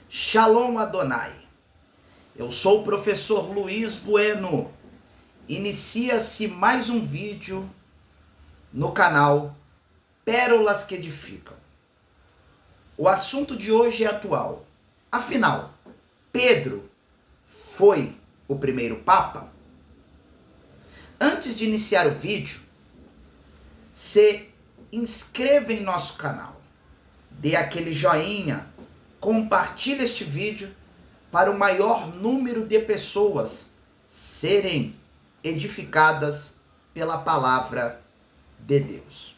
Shalom Adonai. Eu sou o professor Luiz Bueno. Inicia-se mais um vídeo no canal Pérolas que Edificam. O assunto de hoje é atual. Afinal, Pedro foi o primeiro Papa? Antes de iniciar o vídeo, se inscreva em nosso canal, dê aquele joinha, compartilhe este vídeo para o maior número de pessoas serem edificadas pela palavra de Deus.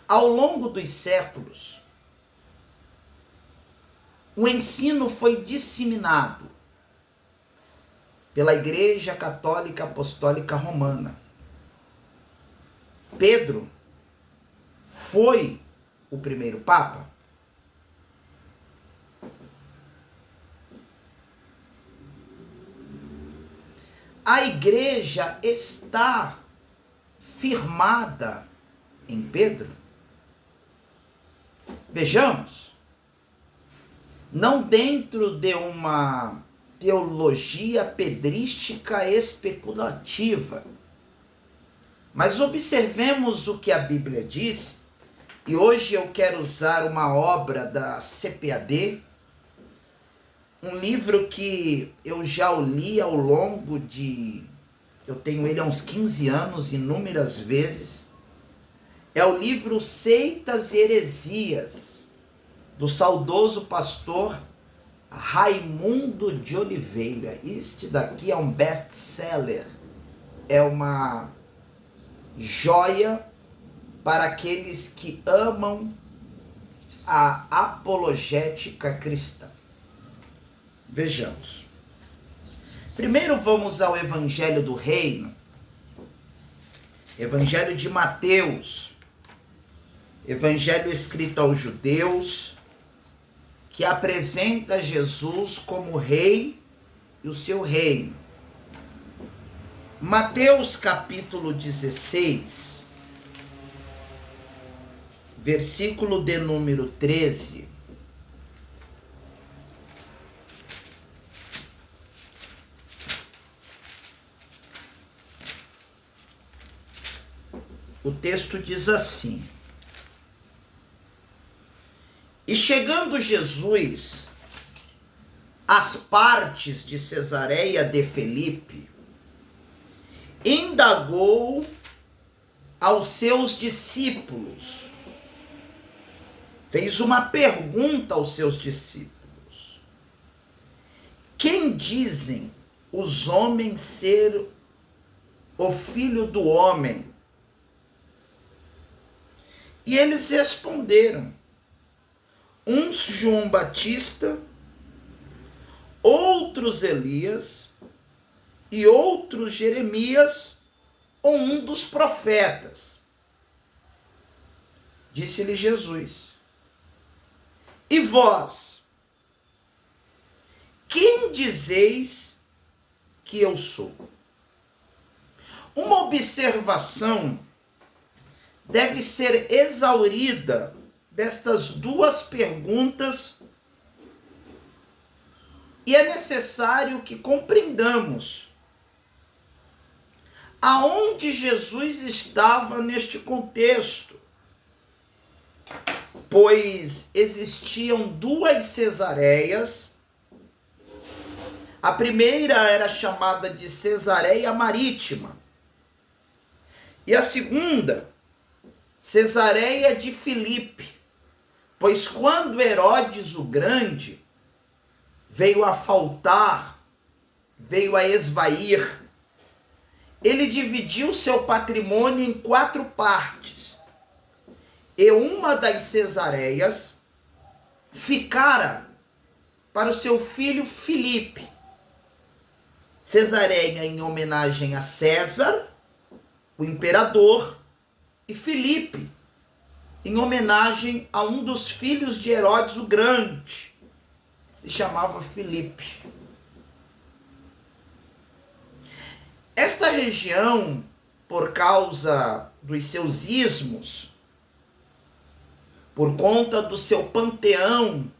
Ao longo dos séculos, o ensino foi disseminado pela Igreja Católica Apostólica Romana. Pedro foi o primeiro Papa? A Igreja está firmada em Pedro? Vejamos, não dentro de uma teologia pedrística especulativa, mas observemos o que a Bíblia diz, e hoje eu quero usar uma obra da CPAD, um livro que eu já o li ao longo de... eu tenho ele há uns 15 anos, inúmeras vezes. É o livro Seitas e Heresias, do saudoso pastor Raimundo de Oliveira. Este daqui é um best-seller, é uma joia para aqueles que amam a apologética cristã. Vejamos. Primeiro vamos ao Evangelho do Reino, Evangelho de Mateus, Evangelho escrito aos judeus, que apresenta Jesus como rei e o seu reino. Mateus capítulo 16, versículo de número 13. O texto diz assim: E chegando Jesus às partes de Cesareia de Filipe, indagou aos seus discípulos, fez uma pergunta aos seus discípulos: Quem dizem os homens ser o Filho do Homem? E eles responderam: uns João Batista, outros Elias, e outros Jeremias, ou um dos profetas. Disse-lhe Jesus: E vós, quem dizeis que eu sou? Uma observação deve ser exaurida destas duas perguntas, e é necessário que compreendamos aonde Jesus estava neste contexto, pois existiam duas Cesareias. A primeira era chamada de Cesareia Marítima, e a segunda, Cesareia de Filipe, pois quando Herodes o Grande veio a faltar, veio a esvair, ele dividiu seu patrimônio em 4 partes, e uma das Cesareias ficara para o seu filho Filipe. Cesareia em homenagem a César, o imperador, e Filipe em homenagem a um dos filhos de Herodes o Grande, se chamava Filipe. Esta região, por causa dos seus ismos, por conta do seu panteão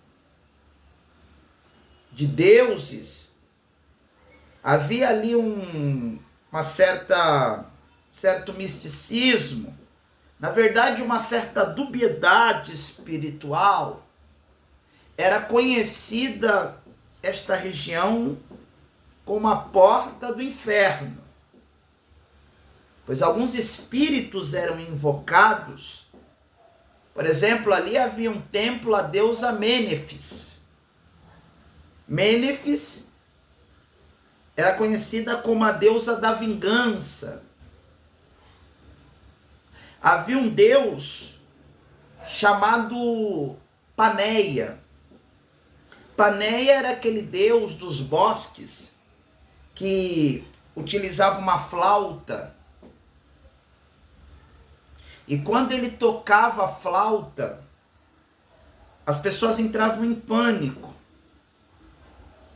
de deuses. Havia ali certo misticismo, na verdade uma certa dubiedade espiritual. Era conhecida esta região como a porta do inferno, pois alguns espíritos eram invocados. Por exemplo, ali havia um templo à deusa Mênefis. Mênefis era conhecida como a deusa da vingança. Havia um deus chamado Paneia. Paneia era aquele deus dos bosques que utilizava uma flauta. E quando ele tocava a flauta, as pessoas entravam em pânico.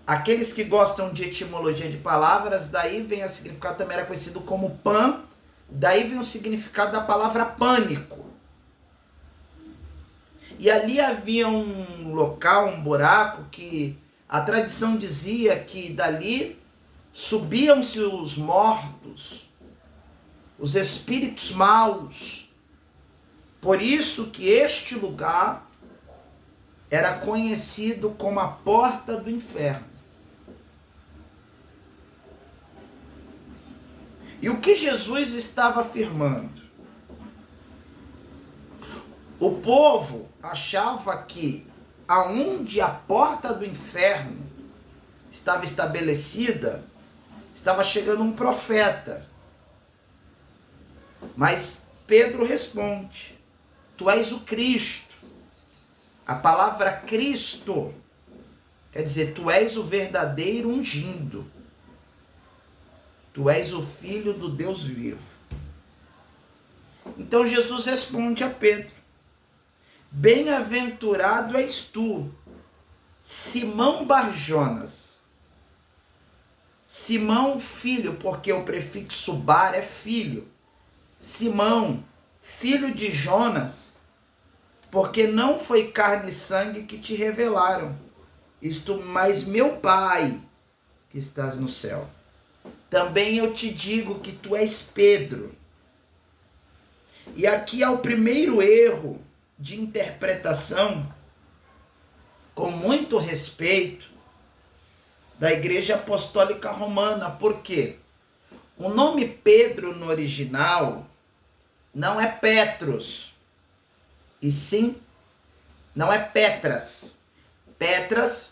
Aqueles que gostam de etimologia de palavras, daí vem o significado, também era conhecido como pan, daí vem o significado da palavra pânico. E ali havia um local, um buraco, que a tradição dizia que dali subiam-se os mortos, os espíritos maus. Por isso que este lugar era conhecido como a porta do inferno. E o que Jesus estava afirmando? O povo achava que aonde a porta do inferno estava estabelecida, estava chegando um profeta. Mas Pedro responde: tu és o Cristo. A palavra Cristo quer dizer, tu és o verdadeiro ungido. Tu és o Filho do Deus vivo. Então Jesus responde a Pedro: bem-aventurado és tu, Simão Barjonas. Simão, filho, porque o prefixo bar é filho. Simão, filho de Jonas, porque não foi carne e sangue que te revelaram isto, mas meu Pai que estás no céu. Também eu te digo que tu és Pedro. E aqui há o primeiro erro de interpretação, com muito respeito, da Igreja Apostólica Romana. Por quê? O nome Pedro no original não é Petros, e sim, não é Petras. Petras,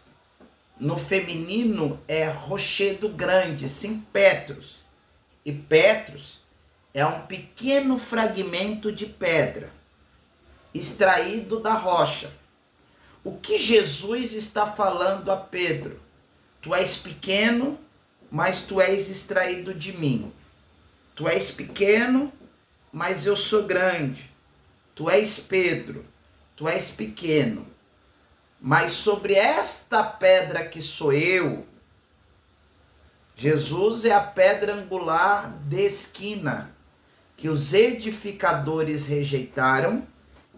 no feminino, é rochedo grande, sim, Petros. E Petros é um pequeno fragmento de pedra, extraído da rocha. O que Jesus está falando a Pedro? Tu és pequeno, mas tu és extraído de mim. Tu és pequeno, mas eu sou grande. Tu és Pedro, tu és pequeno. Mas sobre esta pedra que sou eu, Jesus é a pedra angular de esquina, que os edificadores rejeitaram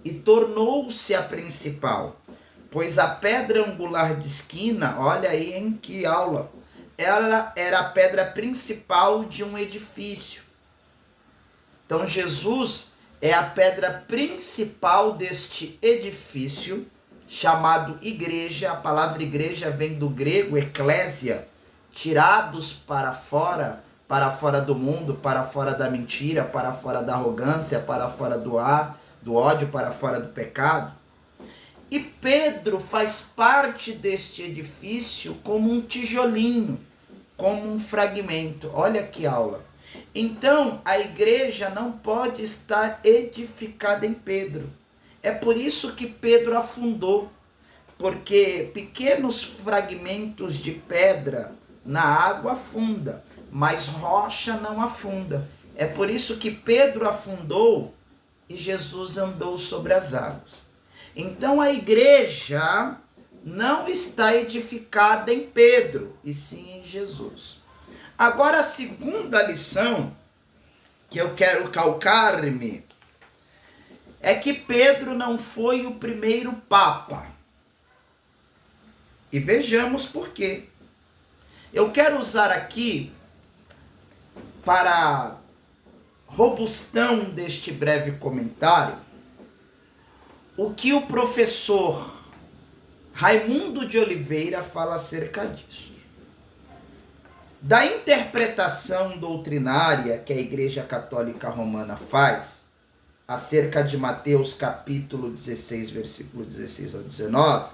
e tornou-se a principal. Pois a pedra angular de esquina, olha aí em que aula, ela era a pedra principal de um edifício. Então Jesus é a pedra principal deste edifício, chamado igreja. A palavra igreja vem do grego eclésia, tirados para fora do mundo, para fora da mentira, para fora da arrogância, para fora do ódio, para fora do pecado. E Pedro faz parte deste edifício como um tijolinho, como um fragmento. Olha que aula. Então, a igreja não pode estar edificada em Pedro. É por isso que Pedro afundou, porque pequenos fragmentos de pedra na água afunda, mas rocha não afunda. É por isso que Pedro afundou e Jesus andou sobre as águas. Então a igreja não está edificada em Pedro, e sim em Jesus. Agora a segunda lição que eu quero calcar-me é que Pedro não foi o primeiro papa. E vejamos por quê. Eu quero usar aqui, para robustão deste breve comentário, o que o professor Raimundo de Oliveira fala acerca disso. Da interpretação doutrinária que a Igreja Católica Romana faz acerca de Mateus capítulo 16, versículo 16 ao 19,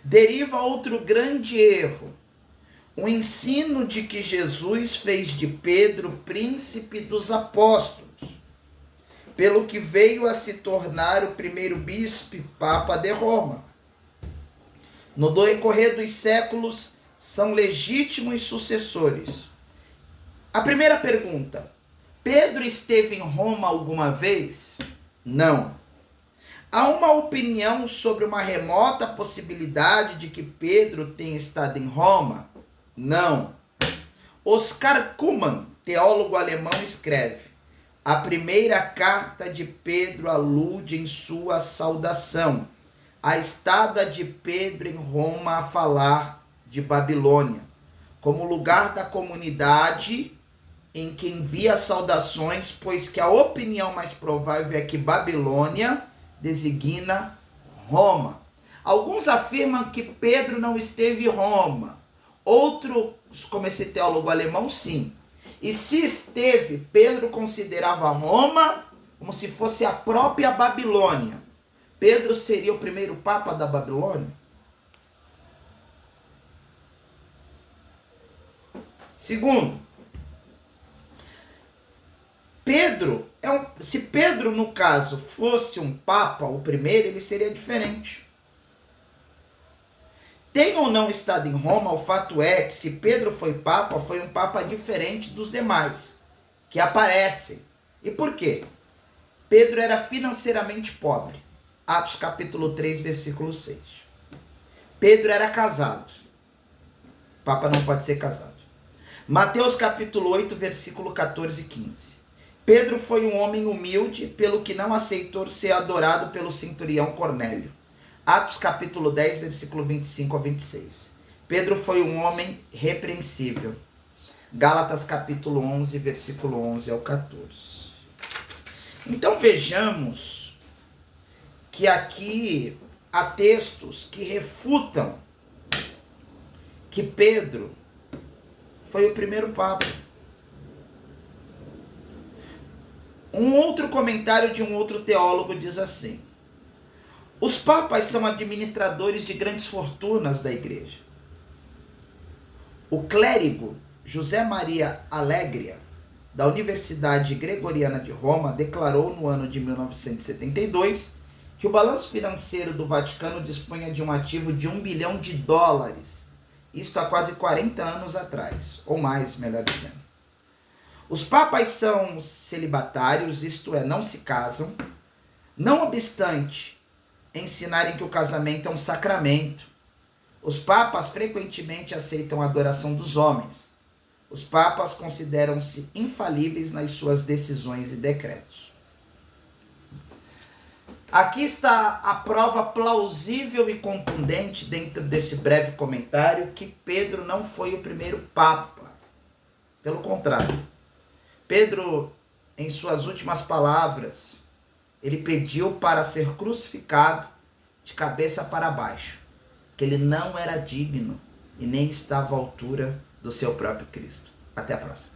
deriva outro grande erro: o ensino de que Jesus fez de Pedro príncipe dos apóstolos, pelo que veio a se tornar o primeiro bispo e papa de Roma. No decorrer dos séculos, são legítimos sucessores. A primeira pergunta: Pedro esteve em Roma alguma vez? Não. Há uma opinião sobre uma remota possibilidade de que Pedro tenha estado em Roma? Não. Oscar Cumann, teólogo alemão, escreve: a primeira carta de Pedro alude em sua saudação à estada de Pedro em Roma a falar de Babilônia, como lugar da comunidade em que envia saudações, pois que a opinião mais provável é que Babilônia designa Roma. Alguns afirmam que Pedro não esteve em Roma. Outros, como esse teólogo alemão, sim. E se esteve, Pedro considerava Roma como se fosse a própria Babilônia. Pedro seria o primeiro papa da Babilônia? Segundo, se Pedro, no caso, fosse um papa, o primeiro, ele seria diferente. Tem ou não estado em Roma, o fato é que se Pedro foi um papa diferente dos demais, que aparecem. E por quê? Pedro era financeiramente pobre. Atos capítulo 3, versículo 6. Pedro era casado. Papa não pode ser casado. Mateus capítulo 8, versículo 14 e 15. Pedro foi um homem humilde, pelo que não aceitou ser adorado pelo centurião Cornélio. Atos capítulo 10, versículo 25 a 26. Pedro foi um homem repreensível. Gálatas capítulo 11, versículo 11 ao 14. Então vejamos que aqui há textos que refutam que Pedro foi o primeiro papa. Um outro comentário de um outro teólogo diz assim: os papas são administradores de grandes fortunas da igreja. O clérigo José Maria Alegria, da Universidade Gregoriana de Roma, declarou no ano de 1972 que o balanço financeiro do Vaticano dispunha de um ativo de $1 bilhão, isto há quase 40 anos atrás, ou mais, melhor dizendo. Os papas são celibatários, isto é, não se casam, não obstante ensinarem que o casamento é um sacramento. Os papas frequentemente aceitam a adoração dos homens. Os papas consideram-se infalíveis nas suas decisões e decretos. Aqui está a prova plausível e contundente, dentro desse breve comentário, que Pedro não foi o primeiro papa. Pelo contrário, Pedro, em suas últimas palavras, ele pediu para ser crucificado de cabeça para baixo, que ele não era digno e nem estava à altura do seu próprio Cristo. Até a próxima.